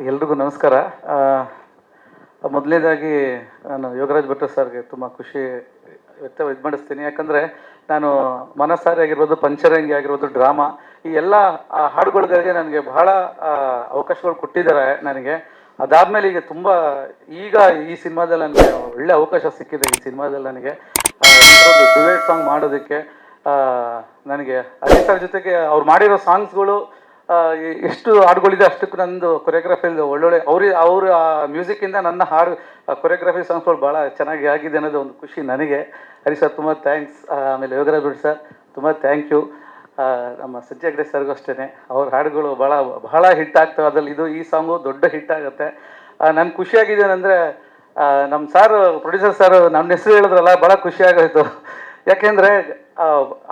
ಎಲ್ರಿಗೂ ನಮಸ್ಕಾರ. ಮೊದಲನೇದಾಗಿ ನಾನು ಯೋಗರಾಜ್ ಭಟ್ರು ಸರ್ಗೆ ತುಂಬ ಖುಷಿ ಇದು ಮಾಡಿಸ್ತೀನಿ. ಯಾಕಂದರೆ ನಾನು ಮನಸಾರಿ ಆಗಿರ್ಬೋದು, ಪಂಚರಂಗಿ ಆಗಿರ್ಬೋದು, ಡ್ರಾಮಾ, ಈ ಎಲ್ಲ ಹಾಡುಗಳಿಗೆ ನನಗೆ ಬಹಳ ಅವಕಾಶಗಳು ಕೊಟ್ಟಿದ್ದಾರೆ ನನಗೆ. ಅದಾದಮೇಲೆ ಈಗ ಈ ಸಿನಿಮಾದಲ್ಲಿ ನನಗೆ ಒಳ್ಳೆ ಅವಕಾಶ ಸಿಕ್ಕಿದೆ. ಈ ಸಿನಿಮಾದಲ್ಲಿ ನನಗೆ ಡ್ಯುಯೆಟ್ ಸಾಂಗ್ ಮಾಡೋದಕ್ಕೆ ನನಗೆ ಅದೇ ಸರ್ ಜೊತೆಗೆ ಅವ್ರು ಮಾಡಿರೋ ಸಾಂಗ್ಸ್ಗಳು ಎಷ್ಟು ಹಾಡುಗಳಿದೆ ಅಷ್ಟಕ್ಕೆ ನಂದು ಕೊರಿಯೋಗ್ರಫಿ ಒಳ್ಳೊಳ್ಳೆ ಅವ್ರ ಮ್ಯೂಸಿಕ್ಕಿಂದ ನನ್ನ ಹಾಡು ಕೊರಿಯೋಗ್ರಫಿ ಸಾಂಗ್ಸ್ಗಳು ಭಾಳ ಚೆನ್ನಾಗಿ ಆಗಿದೆ ಅನ್ನೋದು ಒಂದು ಖುಷಿ ನನಗೆ. ಹರಿ ಸರ್ ತುಂಬ ಥ್ಯಾಂಕ್ಸ್. ಆಮೇಲೆ ಯೋಗರಾಜ್ ಭಟ್ ಸರ್ ತುಂಬ ಥ್ಯಾಂಕ್ ಯು. ನಮ್ಮ ಸಜ್ಜೆ ಹೆಗ್ಡೆ ಸರ್ಗೂ ಅಷ್ಟೇ, ಅವ್ರ ಹಾಡುಗಳು ಬಹಳ ಹಿಟ್ ಆಗ್ತವೆ. ಅದರಲ್ಲಿ ಈ ಸಾಂಗು ದೊಡ್ಡ ಹಿಟ್ ಆಗುತ್ತೆ. ನನ್ಗೆ ಖುಷಿಯಾಗಿದೆ ಏನಂದರೆ ನಮ್ಮ ಸಾರು ಪ್ರೊಡ್ಯೂಸರ್ ಸರ್ ನನ್ನ ಹೆಸರು ಹೇಳಿದ್ರಲ್ಲ, ಭಾಳ ಖುಷಿಯಾಗೋಯ್ತು. ಯಾಕೆಂದರೆ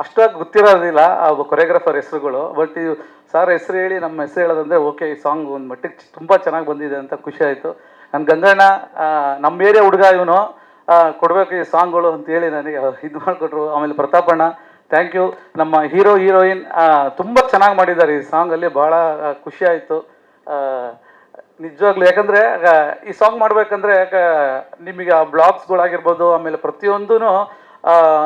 ಅಷ್ಟಾಗಿ ಗೊತ್ತಿರೋದಿಲ್ಲ ಕೊರಿಯೋಗ್ರಾಫರ್ ಹೆಸರುಗಳು. ಬಟ್ ಈ ಸಾರ್ ಹೆಸರು ಹೇಳಿ ನಮ್ಮ ಹೆಸರು ಹೇಳೋದಂದರೆ ಓಕೆ, ಈ ಸಾಂಗ್ ಒಂದು ಮಟ್ಟಿಗೆ ತುಂಬ ಚೆನ್ನಾಗಿ ಬಂದಿದೆ ಅಂತ ಖುಷಿ ಆಯಿತು. ನನ್ನ ಗಂಗಣ್ಣ ನಮ್ಮ ಏರಿಯಾ ಹುಡುಗ ಇವನು, ಕೊಡಬೇಕು ಈ ಸಾಂಗ್ಗಳು ಅಂತೇಳಿ ನನಗೆ ಇದು ಮಾಡಿಕೊಟ್ರು. ಆಮೇಲೆ ಪ್ರತಾಪಣ್ಣ ಥ್ಯಾಂಕ್ ಯು. ನಮ್ಮ ಹೀರೋಯಿನ್ ತುಂಬ ಚೆನ್ನಾಗಿ ಮಾಡಿದ್ದಾರೆ ಈ ಸಾಂಗಲ್ಲಿ, ಭಾಳ ಖುಷಿ ಆಯಿತು ನಿಜವಾಗ್ಲೂ. ಯಾಕಂದರೆ ಈ ಸಾಂಗ್ ಮಾಡಬೇಕಂದ್ರೆ ನಿಮಗೆ ಆ ಬ್ಲಾಗ್ಸ್ಗಳಾಗಿರ್ಬೋದು, ಆಮೇಲೆ ಪ್ರತಿಯೊಂದೂ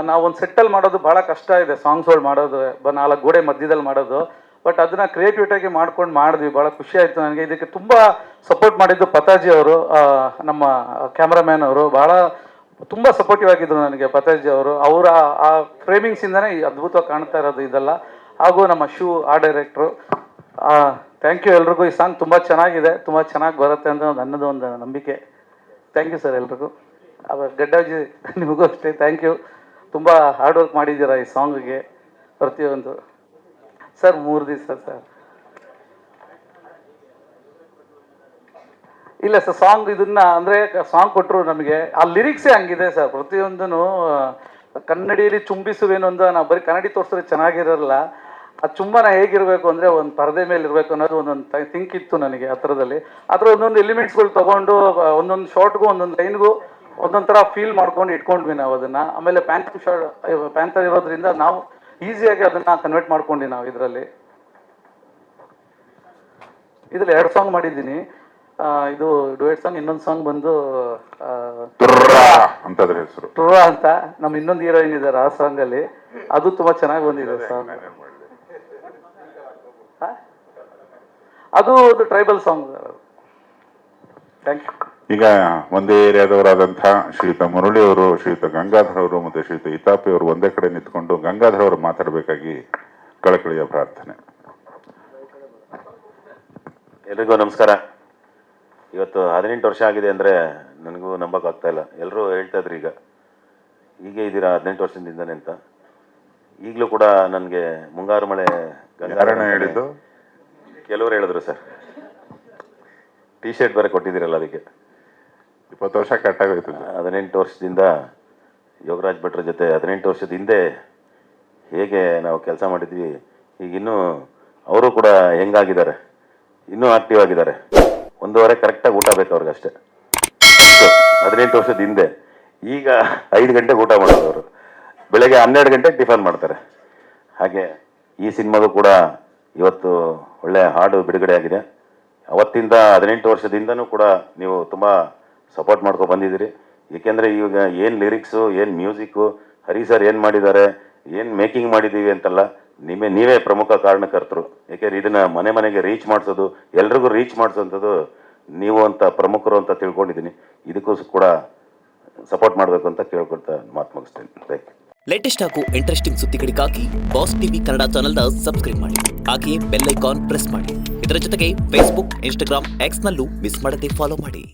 ನಾವೊಂದು ಸೆಟ್ಟಲ್ಲಿ ಮಾಡೋದು ಭಾಳ ಕಷ್ಟ ಇದೆ. ಸಾಂಗ್ಸ್ಗಳು ಮಾಡೋದು 4 ಗೋಡೆ ಮಧ್ಯದಲ್ಲಿ ಮಾಡೋದು. ಬಟ್ ಅದನ್ನು ಕ್ರಿಯೇಟಿವಿಟಿಯಾಗಿ ಮಾಡ್ಕೊಂಡು ಮಾಡಿದ್ವಿ. ಭಾಳ ಖುಷಿ ಆಯಿತು ನನಗೆ. ಇದಕ್ಕೆ ತುಂಬ ಸಪೋರ್ಟ್ ಮಾಡಿದ್ದು ಪತಾಜಿ ಅವರು, ನಮ್ಮ ಕ್ಯಾಮ್ರಾಮ್ಯಾನ್ ಅವರು ತುಂಬ ಸಪೋರ್ಟಿವ್ ಆಗಿದ್ದರು ನನಗೆ. ಪತಾಜಿ ಅವರು ಅವರ ಆ ಫ್ರೇಮಿಂಗ್ಸಿಂದನೇ ಅದ್ಭುತವಾಗಿ ಕಾಣ್ತಾ ಇರೋದು ಇದೆಲ್ಲ. ಹಾಗೂ ನಮ್ಮ ಆರ್ಟ್ ಡೈರೆಕ್ಟ್ರು ಥ್ಯಾಂಕ್ ಯು ಎಲ್ರಿಗೂ. ಈ ಸಾಂಗ್ ತುಂಬ ಚೆನ್ನಾಗಿದೆ, ತುಂಬ ಚೆನ್ನಾಗಿ ಬರುತ್ತೆ ಅಂತ ನನ್ನದು ಒಂದು ನಂಬಿಕೆ. ಥ್ಯಾಂಕ್ ಯು ಸರ್ ಎಲ್ರಿಗೂ. ಗಡ್ಡಾಜಿ ನಿಮಗೂ ಅಷ್ಟೇ ಥ್ಯಾಂಕ್ ಯು. ತುಂಬ ಹಾರ್ಡ್ ವರ್ಕ್ ಮಾಡಿದ್ದೀರಾ ಈ ಸಾಂಗಿಗೆ ಪ್ರತಿಯೊಂದು. ಸರ್ 3 ದಿವಸ ಸರ್ ಇಲ್ಲ ಸರ್, ಸಾಂಗ್ ಇದನ್ನ ಅಂದರೆ ಸಾಂಗ್ ಕೊಟ್ಟರು ನಮಗೆ, ಆ ಲಿರಿಕ್ಸೇ ಹಂಗಿದೆ ಸರ್. ಪ್ರತಿಯೊಂದೂ ಕನ್ನಡಿಯಲ್ಲಿ ಚುಂಬಿಸುವೇನು ಅಂತ ನಾವು ಬರೀ ಕನ್ನಡಿ ತೋರಿಸಿದ್ರೆ ಚೆನ್ನಾಗಿರಲ್ಲ. ಆ ಚುಂಬನ ಹೇಗಿರಬೇಕು ಅಂದರೆ ಒಂದು ಪರದೆ ಮೇಲೆ ಇರಬೇಕು ಅನ್ನೋದು ಒಂದೊಂದು ಥಿಂಕ್ ಇತ್ತು ನನಗೆ ಆ ಥರದಲ್ಲಿ. ಅದರ ಒಂದೊಂದು ಎಲಿಮೆಂಟ್ಸ್ಗಳು ತೊಗೊಂಡು ಒಂದೊಂದು ಶಾರ್ಟ್ಗೂ ಒಂದೊಂದು ಲೈನ್ಗೂ ಒಂದೊಂದು ಥರ ಫೀಲ್ ಮಾಡ್ಕೊಂಡು ಇಟ್ಕೊಂಡ್ವಿ ನಾವು ಅದನ್ನು. ಆಮೇಲೆ ಪ್ಯಾಂಥರ್ ಇರೋದ್ರಿಂದ ನಾವು ಈಸಿಯಾಗಿ ಅದನ್ನು ಕನ್ವರ್ಟ್ ಮಾಡ್ಕೊಂಡ್ವಿ ನಾವು ಇದರಲ್ಲಿ 2 ಸಾಂಗ್ ಮಾಡಿದ್ದೀನಿ. ಇದು ಡುಯೆಟ್ ಸಾಂಗ್, ಇನ್ನೊಂದು ಸಾಂಗ್ ಬಂದು ಟುರ್ರಾ ಅಂತ ನಮ್ಮ ಇನ್ನೊಂದು ಹೀರೋಯಿನ್ ಇದ್ದಾರೆ ಆ ಸಾಂಗಲ್ಲಿ. ಅದು ತುಂಬ ಚೆನ್ನಾಗಿ ಬಂದಿದೆ ಸಾಂಗ್. ಅದು ಒಂದು ಟ್ರೈಬಲ್ ಸಾಂಗ್. Thank you. ಈಗ ಒಂದೇ ಏರಿಯಾದವರಾದಂತಹ ಶ್ರೀಯುತ ಮುರಳಿ ಅವರು, ಶ್ರೀಯುತ ಗಂಗಾಧರ್ ಅವರು ಮತ್ತು ಶ್ರೀಯುತ ಇತಾಪಿ ಅವರು ಒಂದೇ ಕಡೆ ನಿಂತ್ಕೊಂಡು ಗಂಗಾಧರ್ ಅವರು ಮಾತಾಡಬೇಕಾಗಿ ಕಳಕಳಿಯ ಪ್ರಾರ್ಥನೆ. ಎಲ್ರಿಗೂ ನಮಸ್ಕಾರ. ಇವತ್ತು 18 ವರ್ಷ ಆಗಿದೆ ಅಂದರೆ ನನಗೂ ನಂಬಕ್ಕಾಗ್ತಾ ಇಲ್ಲ. ಎಲ್ಲರೂ ಹೇಳ್ತಾ ಇದ್ರು ಹೀಗೆ ಇದ್ದೀರಾ 18 ವರ್ಷದಿಂದನೇ ಅಂತ. ಈಗಲೂ ಕೂಡ ನನಗೆ ಮುಂಗಾರು ಮಳೆ ಗಂಗಾರಣ ಹೇಳಿದ್ದು ಕೆಲವರು ಹೇಳಿದ್ರು ಸರ್. ಟಿ ಶರ್ಟ್ ಬೇರೆ ಕೊಟ್ಟಿದ್ದೀರಲ್ಲ, ಅದಕ್ಕೆ 20 ವರ್ಷ ಕಟ್ಟಾಗೋಯ್ತು. 18 ವರ್ಷದಿಂದ ಯೋಗರಾಜ್ ಭಟ್ರ ಜೊತೆ 18 ವರ್ಷದ ಹಿಂದೆ ಹೇಗೆ ನಾವು ಕೆಲಸ ಮಾಡಿದ್ವಿ, ಈಗ ಇನ್ನೂ ಅವರು ಕೂಡ ಹೆಂಗಾಗಿದ್ದಾರೆ, ಇನ್ನೂ ಆಕ್ಟಿವ್ ಆಗಿದ್ದಾರೆ. 1 ವಾರ ಕರೆಕ್ಟಾಗಿ ಊಟ ಬೇಕು ಅವ್ರಿಗಷ್ಟೇ. 18 ವರ್ಷದ ಹಿಂದೆ ಈಗ 5 ಗಂಟೆಗೆ ಊಟ ಮಾಡೋದು ಅವರು, ಬೆಳಗ್ಗೆ 12 ಗಂಟೆಗೆ ಟಿಫನ್ ಮಾಡ್ತಾರೆ. ಹಾಗೆ ಈ ಸಿನಿಮಾಗೂ ಕೂಡ ಇವತ್ತು ಒಳ್ಳೆಯ ಹಾಡು ಬಿಡುಗಡೆ ಆಗಿದೆ. ಅವತ್ತಿಂದ 18 ವರ್ಷದಿಂದನೂ ಕೂಡ ನೀವು ತುಂಬ ಸಪೋರ್ಟ್ ಮಾಡ್ಕೊಂಡು ಬಂದಿದ್ದೀರಿ. ಏಕೆಂದರೆ ಈಗ ಏನು ಲಿರಿಕ್ಸು, ಏನು ಮ್ಯೂಸಿಕ್ಕು, ಹರಿ ಸರ್ ಏನು ಮಾಡಿದ್ದಾರೆ, ಏನು ಮೇಕಿಂಗ್ ಮಾಡಿದ್ದೀವಿ ಅಂತಲ್ಲ, ನೀವೇ ಪ್ರಮುಖ ಕಾರಣಕರ್ತರು. ಏಕೆಂದರೆ ಇದನ್ನು ಮನೆಗೆ ರೀಚ್ ಮಾಡಿಸೋದು, ಎಲ್ರಿಗೂ ರೀಚ್ ಮಾಡಿಸೋಂಥದ್ದು ನೀವು ಅಂತ ಪ್ರಮುಖರು ಅಂತ ತಿಳ್ಕೊಂಡಿದ್ದೀನಿ. ಇದಕ್ಕೂ ಕೂಡ ಸಪೋರ್ಟ್ ಮಾಡಬೇಕು ಅಂತ ಕೇಳ್ಕೊಳ್ತಾ ಮಾತು ಮುಗಿಸ್ತೇನೆ. Thank you. ಲೇಟೆಸ್ಟ್ ಹಾಗೂ ಇಂಟ್ರೆಸ್ಟಿಂಗ್ ಸುದ್ದಿಗಳಿಗಾಗಿ ಬಾಸ್ ಟಿವಿ ಕನ್ನಡ ಚಾನೆಲ್ನ ಸಬ್ಸ್ಕ್ರೈಬ್ ಮಾಡಿ. ಹಾಗೆಯೇ ಬೆಲ್ ಐಕಾನ್ ಪ್ರೆಸ್ ಮಾಡಿ. ಇದರ ಜೊತೆಗೆ ಫೇಸ್ಬುಕ್, ಇನ್ಸ್ಟಾಗ್ರಾಮ್, ಎಕ್ಸ್ನಲ್ಲೂ ಮಿಸ್ ಮಾಡದೆ ಫಾಲೋ ಮಾಡಿ.